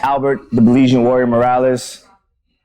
Albert, the Belizean Warrior Morales,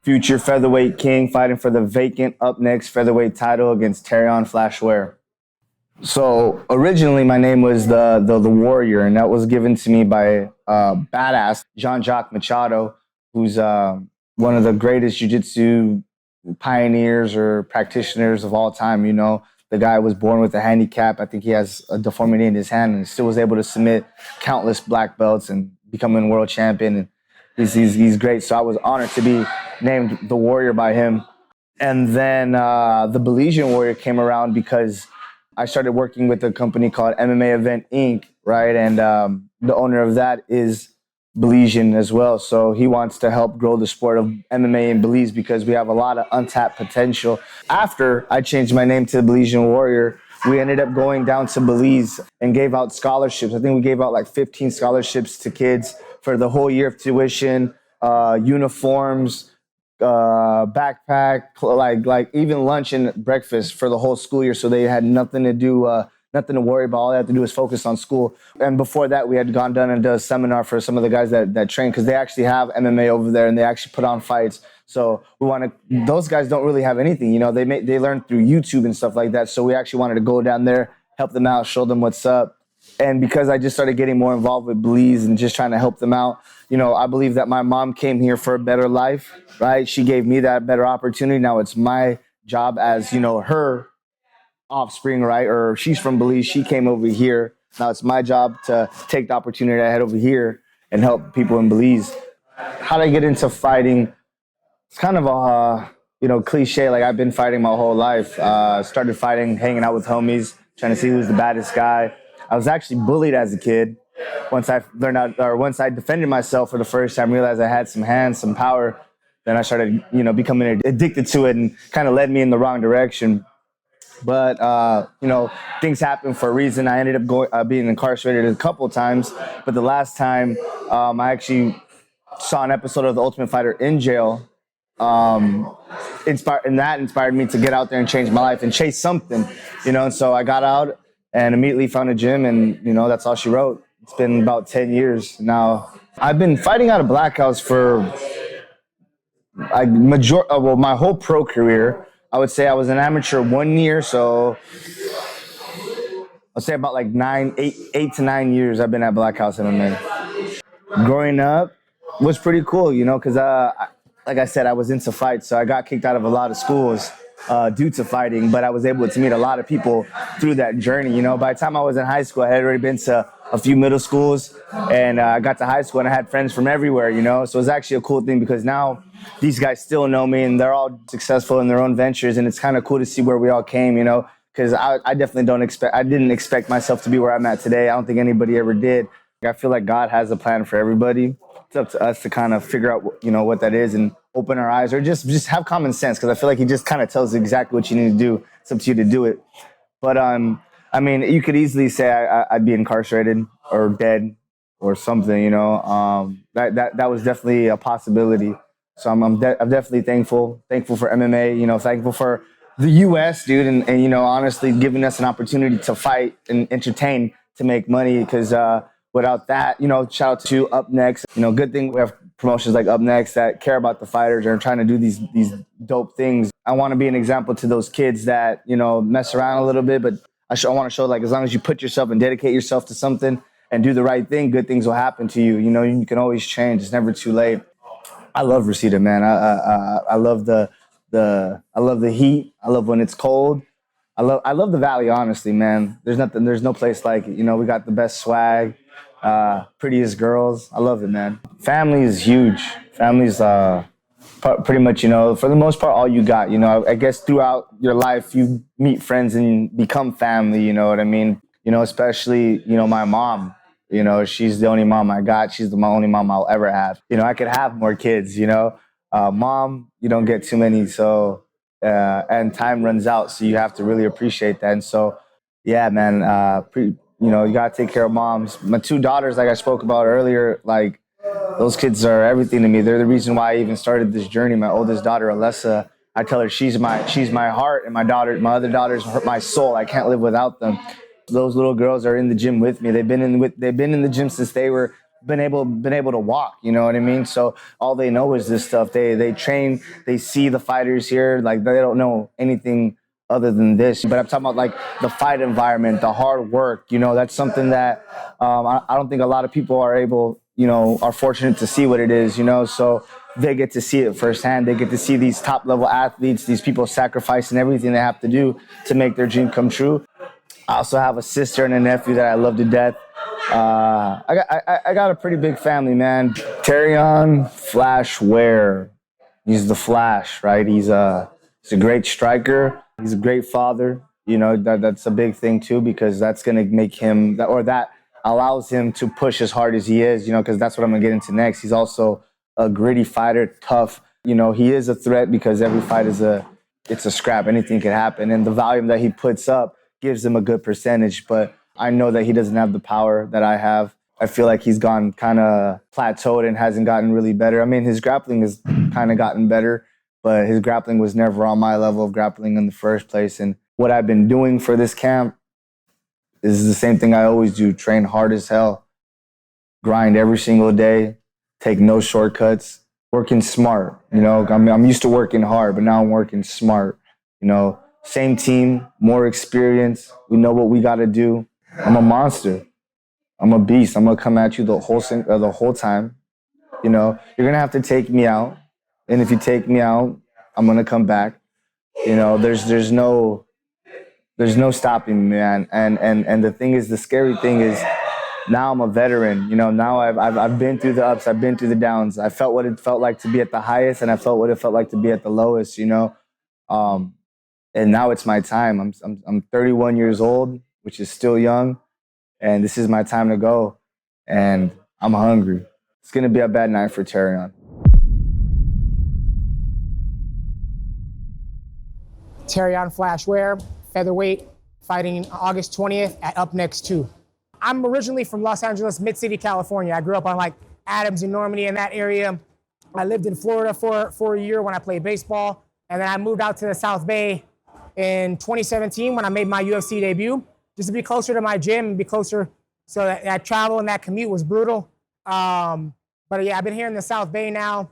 future featherweight king, fighting for the vacant UpNext featherweight title against Terrion Ware. So originally my name was the Warrior, and that was given to me by badass Jean-Jacques Machado, who's one of the greatest jiu-jitsu pioneers or practitioners of all time. You know, the guy was born with a handicap. I think he has a deformity in his hand, and still was able to submit countless black belts and becoming world champion. And he's great. So I was honored to be named the Warrior by him. And then the Belizean Warrior came around because I started working with a company called MMA Event Inc., right? And the owner of that is Belizean as well. So he wants to help grow the sport of MMA in Belize because we have a lot of untapped potential. After I changed my name to the Belizean Warrior, we ended up going down to Belize and gave out scholarships. I think we gave out like 15 scholarships to kids for the whole year of tuition, uniforms, backpack, like even lunch and breakfast for the whole school year. So they had nothing to do, nothing to worry about. All they had to do was focus on school. And before that, we had gone down and done a seminar for some of the guys that train, because they actually have MMA over there and they actually put on fights. So we want to, those guys don't really have anything, you know, they learn through YouTube and stuff like that. So we actually wanted to go down there, help them out, show them what's up. And because I just started getting more involved with Belize and just trying to help them out, you know, I believe that my mom came here for a better life, right? She gave me that better opportunity. Now it's my job as, you know, her offspring, right? Or she's from Belize. She came over here. Now it's my job to take the opportunity I had over here and help people in Belize. How did I get into fighting? It's kind of a, you know, cliche. Like I've been fighting my whole life. Started fighting, hanging out with homies, trying to see who's the baddest guy. I was actually bullied as a kid. Once I defended myself for the first time, realized I had some hands, some power, then I started, you know, becoming addicted to it and kind of led me in the wrong direction. But, you know, things happen for a reason. I ended up being incarcerated a couple of times. But the last time, I actually saw an episode of The Ultimate Fighter in jail. And that inspired me to get out there and change my life and chase something, you know. And so I got out and immediately found a gym, and, you know, that's all she wrote. It's been about 10 years now. I've been fighting out of Black House for my whole pro career. I would say I was an amateur 1 year, so I'll say about like 8 to 9 years I've been at Black House MMA. Growing up was pretty cool, you know, because like I said, I was into fights, so I got kicked out of a lot of schools due to fighting, but I was able to meet a lot of people through that journey. You know, by the time I was in high school, I had already been to a few middle schools, and I got to high school and I had friends from everywhere, you know. So it was actually a cool thing because now these guys still know me and they're all successful in their own ventures, and it's kind of cool to see where we all came, you know, because I definitely didn't expect myself to be where I'm at today. I don't think anybody ever did. I feel like God has a plan for everybody. It's up to us to kind of figure out, you know, what that is and open our eyes, or just have common sense, because I feel like he just kind of tells you exactly what you need to do. It's up to you to do it. But I mean, you could easily say I'd be incarcerated or dead or something, you know. That was definitely a possibility. So I'm definitely thankful for MMA, you know, thankful for the U.S., dude, and you know, honestly, giving us an opportunity to fight and entertain, to make money, because without that, you know, shout out to UpNext. You know, good thing we have promotions like UpNext that care about the fighters and are trying to do these dope things. I want to be an example to those kids that, you know, mess around a little bit, but I want to show, like, as long as you put yourself and dedicate yourself to something and do the right thing, good things will happen to you. You know, you can always change. It's never too late. I love Reseda, man. I love the heat. I love when it's cold. I love the Valley, honestly, man. There's no place like it. You know, we got the best swag, prettiest girls. I love it, man. Family is huge. Family's pretty much, for the most part, all you got. I guess throughout your life, you meet friends and become family, you know what I mean? Especially, my mom. She's the only mom I got. She's the only mom I'll ever have. I could have more kids, Mom, you don't get too many, so, and time runs out, so you have to really appreciate that. And so, yeah, man, you got to take care of moms. My two daughters, like I spoke about earlier, like, those kids are everything to me. They're the reason why I even started this journey. My oldest daughter, Alessa, I tell her she's my heart, and my other daughter's my soul. I can't live without them. Those little girls are in the gym with me. They've been in the gym since they were been able to walk. You know what I mean? So all they know is this stuff. They train. They see the fighters here. Like, they don't know anything other than this. But I'm talking about like the fight environment, the hard work. That's something that I don't think a lot of people are fortunate to see what it is. So they get to see it firsthand. They get to see these top level athletes, these people sacrificing everything they have to do to make their dream come true. I also have a sister and a nephew that I love to death. I got a pretty big family, man. Terrion Flash Ware. He's the Flash, right? He's a great striker. He's a great father. That's a big thing too, because that's going to make him, that allows him to push as hard as he is, because that's what I'm going to get into next. He's also a gritty fighter, tough. He is a threat because every fight it's a scrap. Anything can happen. And the volume that he puts up gives him a good percentage. But I know that he doesn't have the power that I have. I feel like he's gone kind of plateaued and hasn't gotten really better. I mean, his grappling has kind of gotten better, but his grappling was never on my level of grappling in the first place. And what I've been doing for this camp is the same thing I always do: train hard as hell, grind every single day, take no shortcuts, working smart. I'm used to working hard, but now I'm working smart. Same team, more experience. We know what we got to do. I'm a monster. I'm a beast. I'm gonna come at you the whole time. You're gonna have to take me out, and if you take me out, I'm gonna come back. There's no stopping me, man. And the thing is, the scary thing is, now I'm a veteran. Now I've been through the ups, I've been through the downs. I felt what it felt like to be at the highest, and I felt what it felt like to be at the lowest. And now it's my time. I'm 31 years old, which is still young, and this is my time to go. And I'm hungry. It's gonna be a bad night for Terrion. Terrion Flash Ware, featherweight, fighting August 20th at UpNext 2. I'm originally from Los Angeles, Mid-City, California. I grew up on like Adams and Normandy in that area. I lived in Florida for a year when I played baseball, and then I moved out to the South Bay in 2017 when I made my UFC debut, just to be closer to my gym and be closer. So that travel and that commute was brutal. But yeah, I've been here in the South Bay now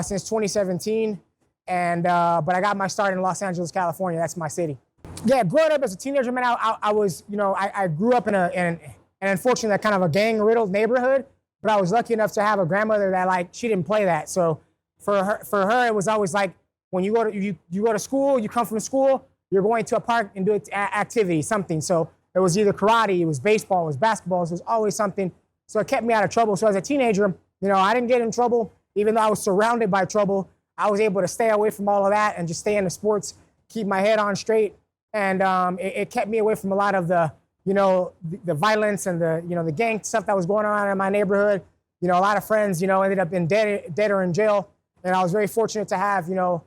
since 2017. But I got my start in Los Angeles, California. That's my city. Yeah, growing up as a teenager, man, I was, I grew up in an unfortunately kind of a gang-riddled neighborhood, but I was lucky enough to have a grandmother that she didn't play that. So for her, it was always like, when you go to school, you come from school, you're going to a park and do an activity, something. So it was either karate, it was baseball, it was basketball, it was always something. So it kept me out of trouble. So as a teenager, I didn't get in trouble, even though I was surrounded by trouble. I was able to stay away from all of that and just stay in the sports, keep my head on straight. And it kept me away from a lot of the violence and the gang stuff that was going on in my neighborhood. A lot of friends, ended up in dead or in jail. And I was very fortunate to have, a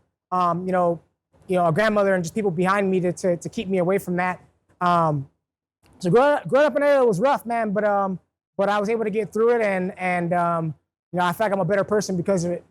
grandmother and just people behind me to keep me away from that. So growing up in an area was rough, man, but I was able to get through it, and I feel like I'm a better person because of it.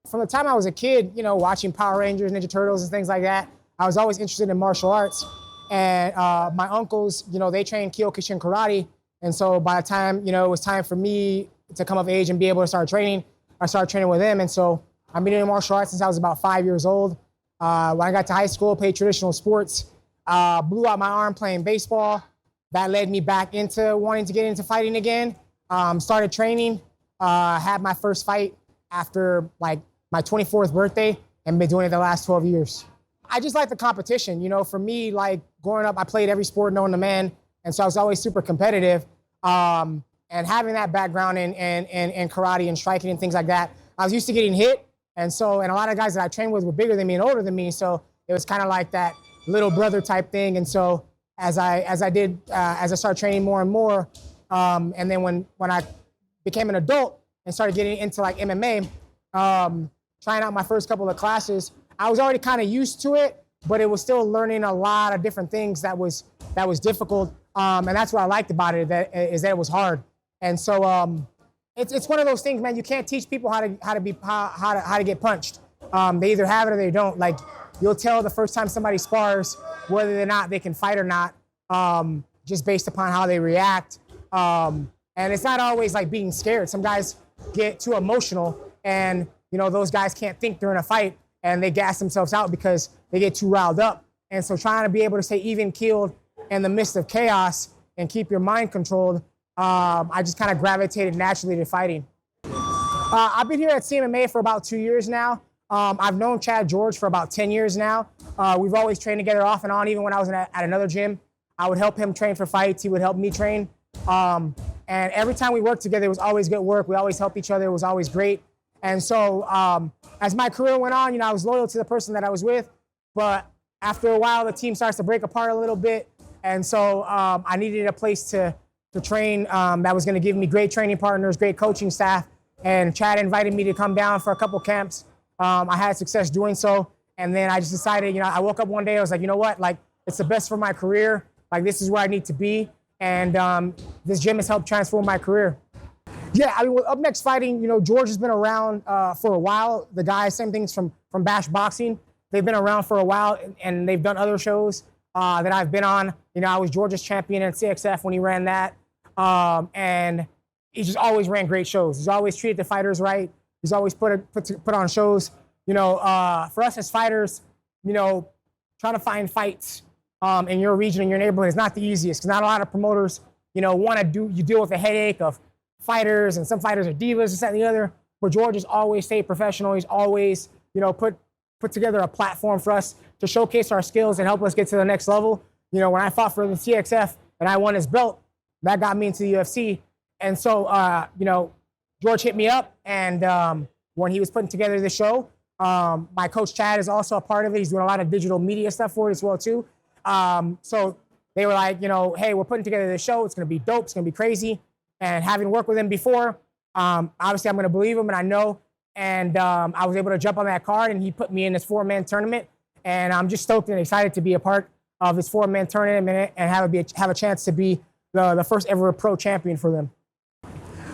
From the time I was a kid, watching Power Rangers, Ninja Turtles, and things like that, I was always interested in martial arts. And my uncles, they trained Kyokushin karate, and so by the time it was time for me to come of age and be able to start training, I started training with them, and so I've been doing martial arts since I was about 5 years old. When I got to high school, played traditional sports, blew out my arm playing baseball. That led me back into wanting to get into fighting again. Started training, had my first fight after my 24th birthday, and been doing it the last 12 years. I just like the competition. For me, growing up, I played every sport known to man, and so I was always super competitive. And having that background in karate and striking and things like that, I was used to getting hit, And a lot of guys that I trained with were bigger than me and older than me. So it was kind of like that little brother type thing. And so as I started training more and more, and then when I became an adult and started getting into like MMA, trying out my first couple of classes, I was already kind of used to it, but it was still learning a lot of different things that was difficult. And that's what I liked about it, that it was hard. And so it's one of those things, man. You can't teach people how to get punched. They either have it or they don't. Like, you'll tell the first time somebody spars whether or not they can fight or not, just based upon how they react. And it's not always like being scared. Some guys get too emotional, and those guys can't think during a fight, and they gas themselves out because they get too riled up. And so trying to be able to stay even keeled in the midst of chaos and keep your mind controlled, I just kind of gravitated naturally to fighting. I've been here at CMMA for about 2 years now. I've known Chad George for about 10 years now. We've always trained together off and on. Even when I was at another gym, I would help him train for fights. He would help me train. And every time we worked together, it was always good work. We always helped each other. It was always great. And so as my career went on, I was loyal to the person that I was with. But after a while, the team starts to break apart a little bit. And so I needed a place to train that was going to give me great training partners, great coaching staff. And Chad invited me to come down for a couple camps. I had success doing so. And then I just decided, I woke up one day, I was like, you know what? Like, it's the best for my career. Like, this is where I need to be. And this gym has helped transform my career. Yeah, I mean, with UpNext Fighting, George has been around for a while. The guys, same things from Bash Boxing. They've been around for a while, and they've done other shows that I've been on. I was George's champion at CXF when he ran that. And he just always ran great shows. He's always treated the fighters right. He's always put on shows. For us as fighters, trying to find fights in your region, in your neighborhood is not the easiest, because not a lot of promoters, you deal with a headache of fighters, and some fighters are divas, this, that, and the other. But George has always stayed professional. He's always, put together a platform for us to showcase our skills and help us get to the next level. When I fought for the CXF and I won his belt, that got me into the UFC. And so, George hit me up, and when he was putting together the show, my coach Chad is also a part of it. He's doing a lot of digital media stuff for it as well too. So they were like, hey, we're putting together this show. It's going to be dope. It's going to be crazy. And having worked with him before, obviously I'm going to believe him, and I know. And I was able to jump on that card, and he put me in this 4-man tournament. And I'm just stoked and excited to be a part of this 4-man tournament and have a chance to be the first ever pro champion for them.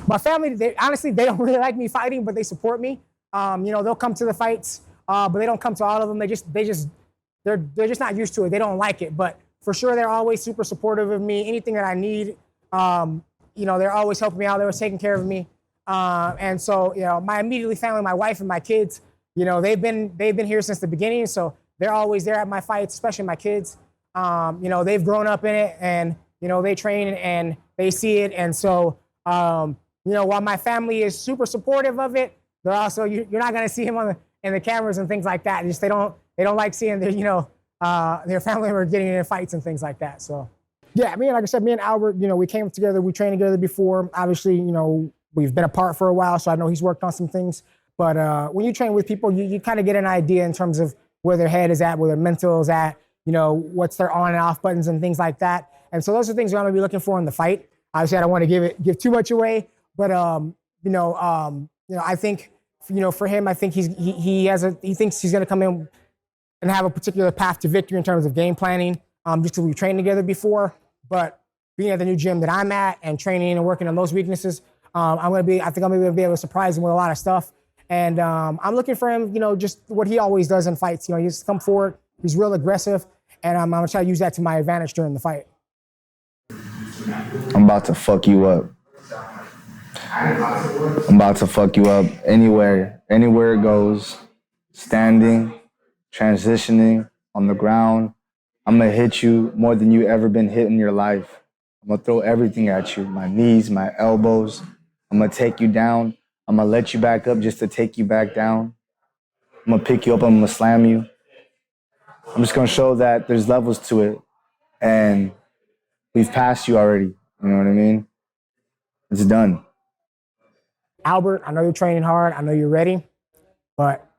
My family, they don't really like me fighting, but they support me. They'll come to the fights, but they don't come to all of them. They're just not used to it. They don't like it, but for sure they're always super supportive of me. Anything that I need, they're always helping me out. They're always taking care of me. And so, my immediate family, my wife and my kids, they've been here since the beginning. So they're always there at my fights, especially my kids. They've grown up in it, and, they train and they see it. And so, while my family is super supportive of it, they're also, you're not going to see them in the cameras and things like that. Just they don't like seeing their family members getting into fights and things like that. So, yeah, like I said, me and Albert, we came together, we trained together before. Obviously, we've been apart for a while, so I know he's worked on some things. But when you train with people, you kind of get an idea in terms of where their head is at, where their mental is at, what's their on and off buttons and things like that. And so those are things I'm going to be looking for in the fight. Obviously, I don't want to give too much away, but I think, for him, I think he thinks he's going to come in and have a particular path to victory in terms of game planning, just because we've trained together before. But being at the new gym that I'm at and training and working on those weaknesses, I think I'm going to be able to surprise him with a lot of stuff. And I'm looking for him, just what he always does in fights. He's come forward, he's real aggressive, and I'm going to try to use that to my advantage during the fight. I'm about to fuck you up. I'm about to fuck you up anywhere it goes. Standing, transitioning, on the ground. I'm going to hit you more than you ever been hit in your life. I'm going to throw everything at you, my knees, my elbows. I'm going to take you down. I'm going to let you back up just to take you back down. I'm going to pick you up. I'm going to slam you. I'm just going to show that there's levels to it. And we've passed you already. You know what I mean? It's done. Albert, I know you're training hard. I know you're ready. But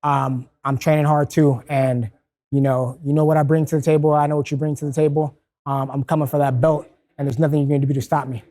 I'm training hard too, and you know what I bring to the table. I know what you bring to the table. I'm coming for that belt, and there's nothing you're going to do to stop me.